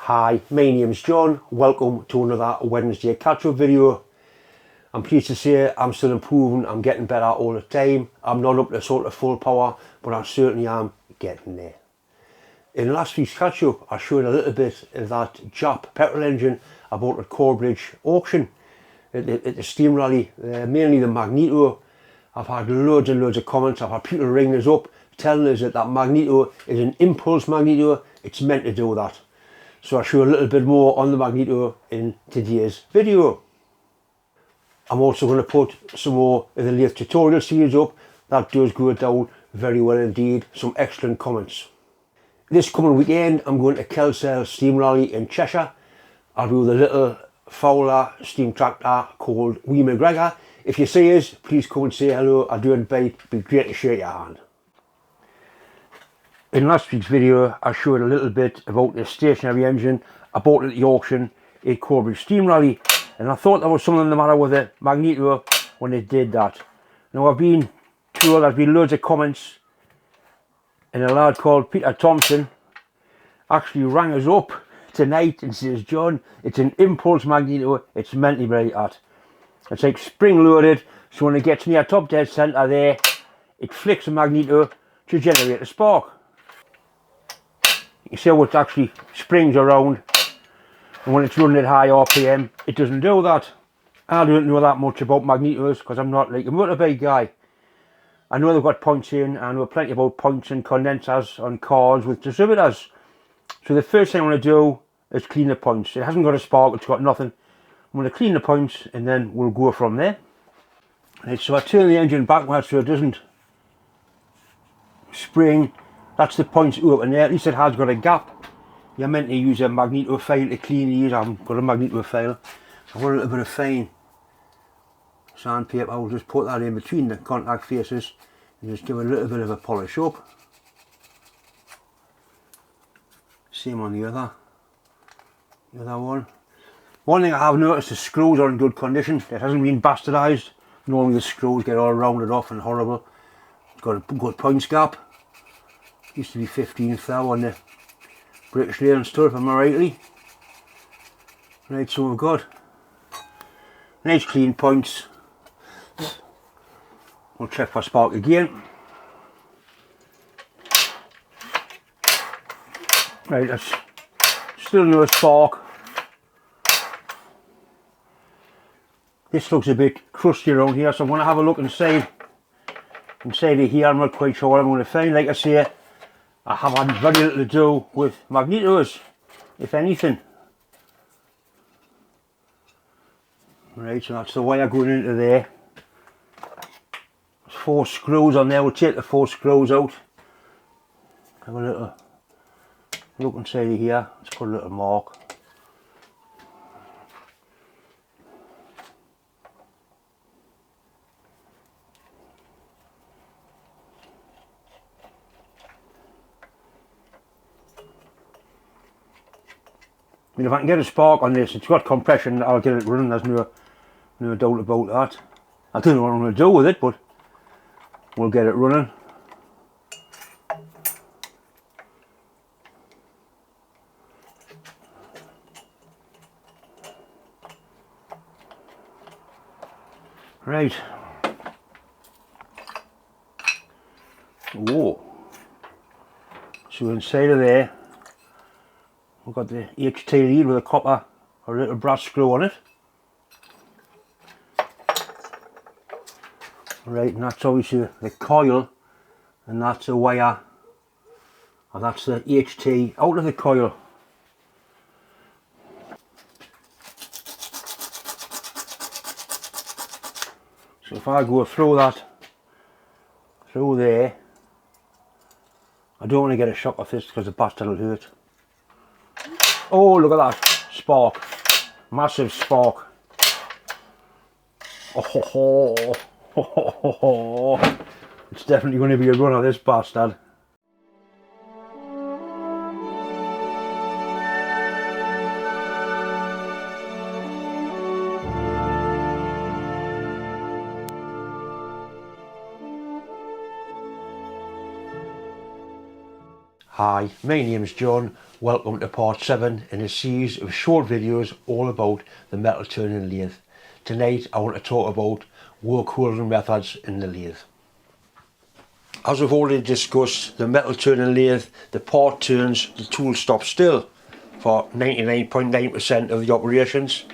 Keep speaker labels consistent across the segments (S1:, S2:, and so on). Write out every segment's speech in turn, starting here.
S1: Hi, my name's John. Welcome to another Wednesday catch-up video. I'm pleased to say I'm still improving. I'm getting better all the time. I'm not up to sort of full power, but I certainly am getting there. In last week's catch-up, I showed a little bit of that Jap petrol engine I bought at Corbridge auction at the Steam Rally, mainly the Magneto. I've had loads and loads of comments. I've had people ringing us up telling us that Magneto is an impulse Magneto. It's meant to do that. So I'll show a little bit more on the Magneto in today's video. I'm also going to put some more of the lathe tutorial series up. That does go down very well indeed. Some excellent comments. This coming weekend I'm going to Kelsall Steam Rally in Cheshire. I'll do the little Fowler steam tractor called Wee McGregor. If you see us, please come and say hello. I'll do it bite. It'd be great to shake your hand. In last week's video, I showed a little bit about the stationary engine I bought at the auction at Corbridge Steam Rally, and I thought there was something the matter with the Magneto when it did that. Now I've been told there's been loads of comments, and a lad called Peter Thompson actually rang us up tonight and says, John, it's an impulse Magneto, it's meant to be like that. It's like spring loaded, so when it gets near top dead centre there, it flicks the Magneto to generate a spark. You see how it actually springs around, and when it's running at high RPM it doesn't do that. I don't know that much about magnetos because I'm not like a motorbike guy. I know they've got points in, I know plenty about points and condensers on cars with distributors. So the first thing I'm going to do is clean the points. It hasn't got a spark, it's got nothing. I'm going to clean the points and then we'll go from there. Right, so I turn the engine backwards so it doesn't spring. That's the points open there. At least it has got a gap. You're meant to use a Magneto file to clean these. I've got a Magneto file. I've got a little bit of fine sandpaper. I'll just put that in between the contact faces and just give it a little bit of a polish up. Same on the other one. One thing I have noticed, the screws are in good condition. It hasn't been bastardised. Normally the screws get all rounded off and horrible. It's got a good points gap. Used to be 15th there on the British Lathe and stuff, am I rightly? Right, so we've got nice clean points. We'll check for spark again. Right, that's still no spark. This looks a bit crusty around here, so I'm going to have a look inside of here. I'm not quite sure what I'm going to find. Like I say, I have had very little to do with magnetos, if anything. Right, so that's the wire going into there. There's 4 screws on there. We'll take the 4 screws out. Have a little look inside of here. Let's put a little mark. I mean, if I can get a spark on this, it's got compression, I'll get it running, there's no doubt about that. I don't know what I'm going to do with it, but we'll get it running. Right. Whoa. So inside of there, we've got the HT lead with a copper or a little brass screw on it. Right, and that's obviously the coil, and that's a wire, and that's the HT out of the coil. So if I go through that, through there, I don't want to get a shock off this because the bastard will hurt. Oh, look at that spark, massive spark. Oh, ho, ho. Ho, ho, ho, ho. It's definitely going to be a run of this bastard. Hi, my name is John. Welcome to part 7 in a series of short videos all about the metal turning lathe. Tonight I want to talk about work holding methods in the lathe. As we've already discussed, the metal turning lathe, the part turns, the tool stops still for 99.9% of the operations.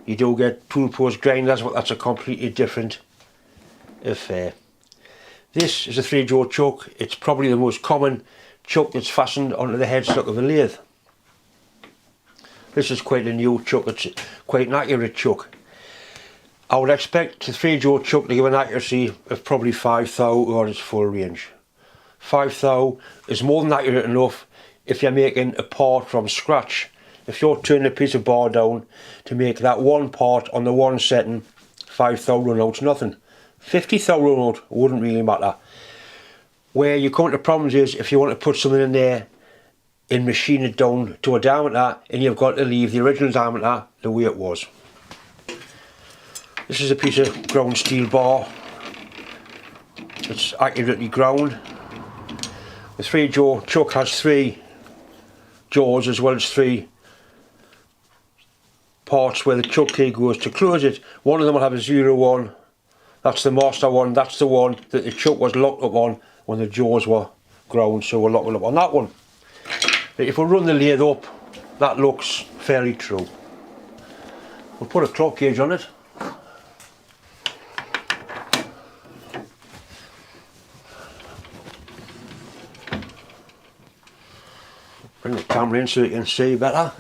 S1: You do get tool post grinders, but that's a completely different affair. This is a 3-jaw chuck. It's probably the most common chuck that's fastened onto the headstock of a lathe. This is quite a new chuck, it's quite an accurate chuck. I would expect the 3-jaw chuck to give an accuracy of probably 5 thou or its full range. 5 thou is more than accurate enough if you're making a part from scratch. If you're turning a piece of bar down to make that one part on the one setting, 5 thou run out's nothing. 50 thou run out wouldn't really matter. Where you come to problems is if you want to put something in there and machine it down to a diameter, and you've got to leave the original diameter the way it was. This is a piece of ground steel bar. It's accurately ground. The 3-jaw chuck has 3 jaws as well as 3 parts where the chuck key goes to close it. One of them will have a 0-1. That's the master one. That's the one that the chuck was locked up on when the jaws were ground, so we're locking up on that one. But if we run the lathe up, that looks fairly true. We'll put a clock gauge on it. Bring the camera in so you can see better.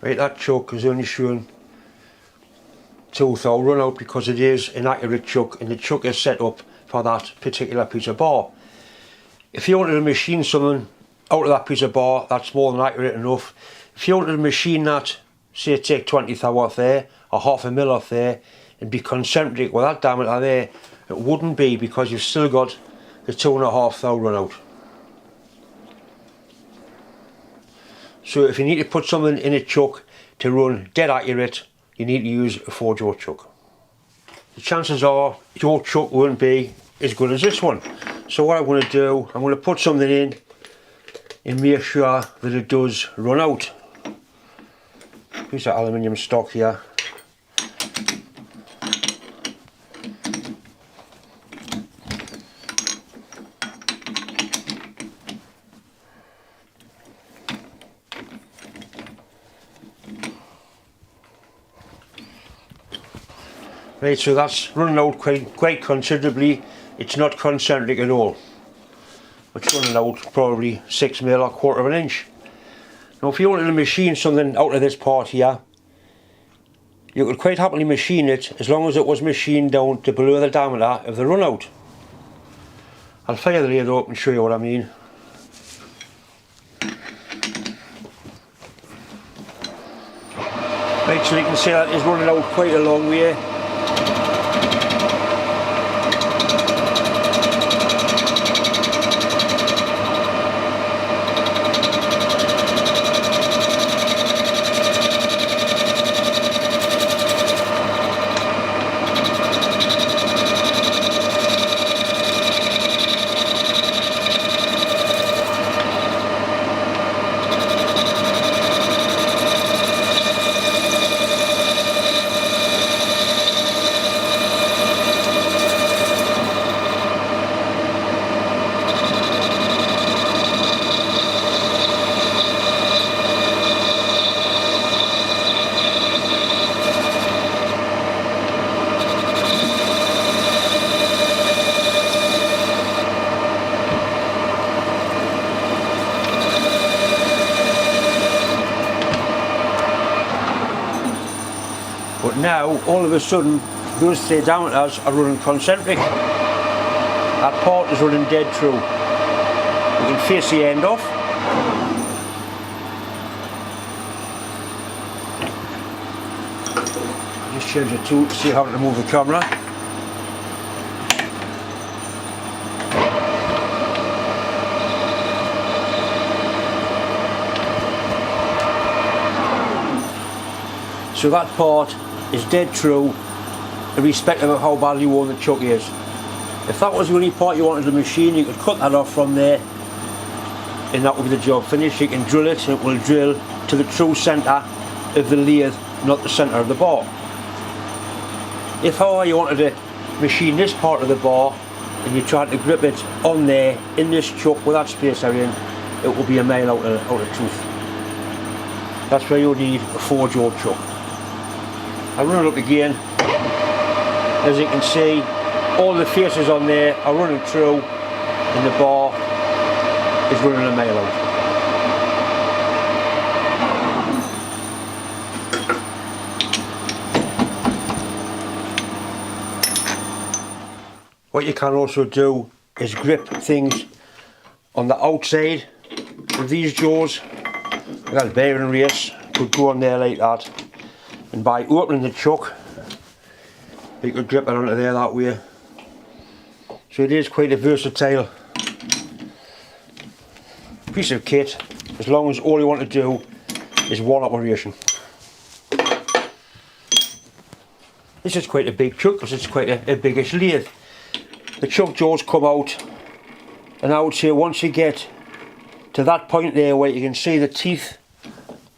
S1: Right, that chuck is only showing 2 thou run out because it is an accurate chuck, and the chuck is set up for that particular piece of bar. If you wanted to machine something out of that piece of bar, that's more than accurate enough. If you wanted to machine that, say take 20 thou off there or half a mil off there and be concentric with that diameter there, it wouldn't be, because you've still got the 2.5 thou run out. So if you need to put something in a chuck to run dead accurate, you need to use a 4-jaw chuck. The chances are your chuck won't be as good as this one. So what I'm going to do, I'm going to put something in and make sure that it does run out. Piece of aluminium stock here. Right, so that's running out quite considerably. It's not concentric at all. It's running out probably 6 mil or 1/4 inch. Now if you wanted to machine something out of this part here, you could quite happily machine it as long as it was machined down to below the diameter of the run out. I'll fire the lathe up and show you what I mean. Right, so you can see that it's running out quite a long way. But now, all of a sudden, those 3 diameters are running concentric. That part is running dead true. You can face the end off. Just change the tool to see how to move the camera. So that part is dead true irrespective of how badly worn the chuck is. If that was the only part you wanted to machine, you could cut that off from there and that will be the job finished. You can drill it and it will drill to the true centre of the lathe, not the centre of the bar. If however you wanted to machine this part of the bar and you tried to grip it on there in this chuck with that space there in, it will be a mile out of tooth. That's where you'll need a 4-jaw chuck. I'll run it up again. As you can see, all the faces on there are running through and the bar is running a mile out. What you can also do is grip things on the outside of these jaws. That bearing race could go on there like that, and by opening the chuck you could grip it onto there that way. So it is quite a versatile piece of kit, as long as all you want to do is one operation. This is quite a big chuck because it's quite a biggish lathe. The chuck jaws come out, and I would say once you get to that point there where you can see the teeth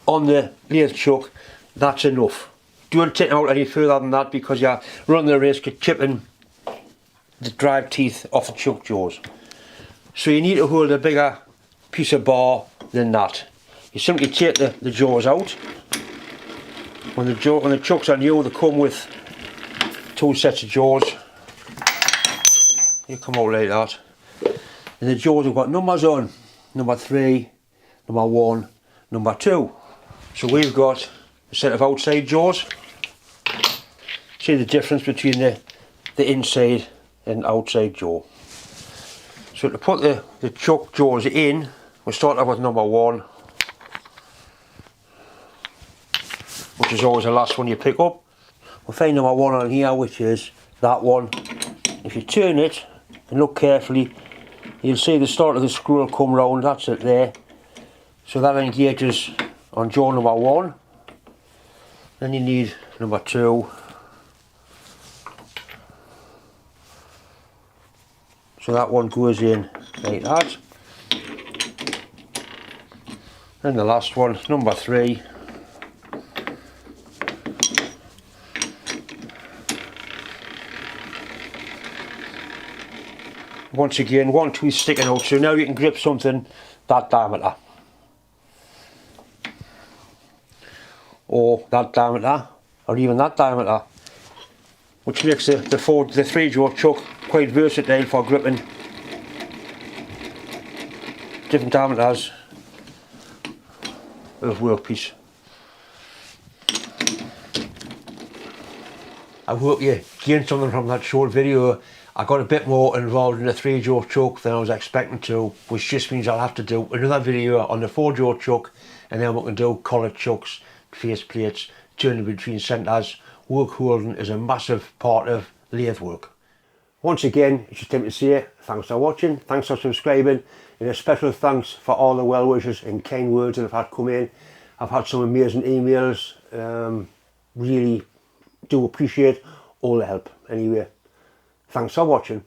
S1: on the lathe chuck, that's enough. Don't take it out any further than that because you're running the risk of chipping the drive teeth off the chuck jaws. So you need to hold a bigger piece of bar than that. You simply take the jaws out. When the chucks are new, they come with 2 sets of jaws. You come out like that. And the jaws have got numbers on. Number 3, number 1, number 2. So we've got a set of outside jaws. See the difference between the inside and outside jaw. So to put the chuck jaws in, we'll start off with number 1, which is always the last one you pick up. We'll find number 1 on here, which is that one. If you turn it and look carefully, you'll see the start of the screw will come round. That's it there. So that engages on jaw number 1. Then you need number 2. So that one goes in like that. And the last one, number 3. Once again, one tooth sticking out, so now you can grip something that diameter. Or that diameter, or even that diameter. Which makes the 3-jaw chuck quite versatile for gripping different diameters of workpiece. I hope you gained something from that short video. I got a bit more involved in the 3-jaw chuck than I was expecting to, which just means I'll have to do another video on the 4-jaw chuck, and then we can do collar chucks, face plates, turning between centres. Work holding is a massive part of lathe work. Once again, it's just time to say thanks for watching, thanks for subscribing, and a special thanks for all the well wishes and kind words that I've had come in. I've had some amazing emails, really do appreciate all the help. Anyway, thanks for watching.